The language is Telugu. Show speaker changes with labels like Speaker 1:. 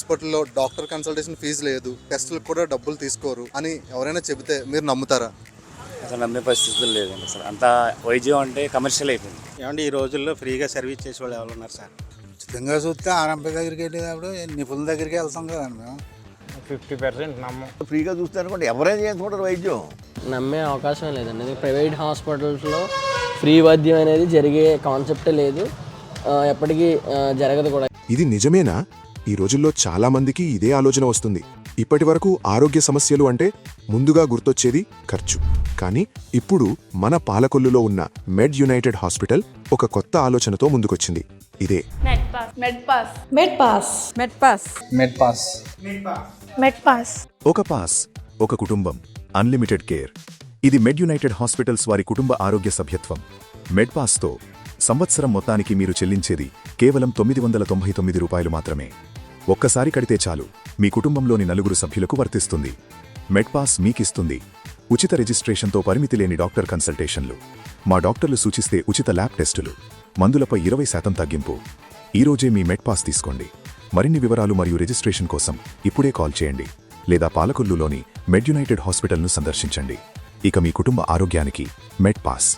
Speaker 1: హాస్పిటల్లో డాక్టర్ కన్సల్టేషన్ ఫీజు లేదు, టెస్టులకు కూడా డబ్బులు తీసుకోరు అని ఎవరైనా చెబితే మీరు నమ్ముతారా?
Speaker 2: అసలు నమ్మే పరిస్థితులు లేదండి. అసలు అంతా వైద్యం అంటే కమర్షియల్ అయిపోయింది.
Speaker 3: ఏమంటే ఈ రోజుల్లో ఫ్రీగా సర్వీస్ చేసే వాళ్ళు ఎవరు ఉన్నారు సార్?
Speaker 4: ఉచితంగా చూస్తే ఆర్ఎంపీ దగ్గరికి వెళ్ళేటప్పుడు నిపుణుల దగ్గరికి వెళ్తాం కదండి మేము.
Speaker 5: 50% నమ్మం.
Speaker 6: ఫ్రీగా చూస్తే అనుకోండి ఎవరైనా చేసుకుంటారు వైద్యం.
Speaker 7: నమ్మే అవకాశం లేదండి. ప్రైవేట్ హాస్పిటల్స్లో ఫ్రీ వైద్యం అనేది జరిగే కాన్సెప్టే లేదు, ఎప్పటికీ జరగదు కూడా.
Speaker 8: ఇది నిజమేనా? ఈ రోజుల్లో చాలా మందికి ఇదే ఆలోచన వస్తుంది. ఇప్పటి వరకు ఆరోగ్య సమస్యలు అంటే ముందుగా గుర్తొచ్చేది ఖర్చు. కానీ ఇప్పుడు మన పాలకొల్లులో ఉన్న మెడ్ యునైటెడ్ హాస్పిటల్ ఒక కొత్త ఆలోచనతో ముందుకొచ్చింది. ఇదే ఒక పాస్, ఒక కుటుంబం, అన్లిమిటెడ్ కేర్. ఇది మెడ్ యునైటెడ్ హాస్పిటల్స్ వారి కుటుంబ ఆరోగ్య సభ్యత్వం. మెడ్ పాస్తో సంవత్సరం మొత్తానికి మీరు చెల్లించేది కేవలం $999 మాత్రమే. ఒక్కసారి కడితే చాలు, మీ కుటుంబంలోని నలుగురు సభ్యులకు వర్తిస్తుంది. మెడ్ పాస్ మీకిస్తుంది ఉచిత రిజిస్ట్రేషన్తో పరిమితి లేని డాక్టర్ కన్సల్టేషన్లు, మా డాక్టర్లు సూచిస్తే ఉచిత ల్యాబ్ టెస్టులు, మందులపై 20% తగ్గింపు. ఈరోజే మీ మెడ్ పాస్ తీసుకోండి. మరిన్ని వివరాలు మరియు రిజిస్ట్రేషన్ కోసం ఇప్పుడే కాల్ చేయండి లేదా పాలకొల్లులోని మెడ్ యునైటెడ్ హాస్పిటల్ను సందర్శించండి. ఇక మీ కుటుంబ ఆరోగ్యానికి మెడ్ పాస్.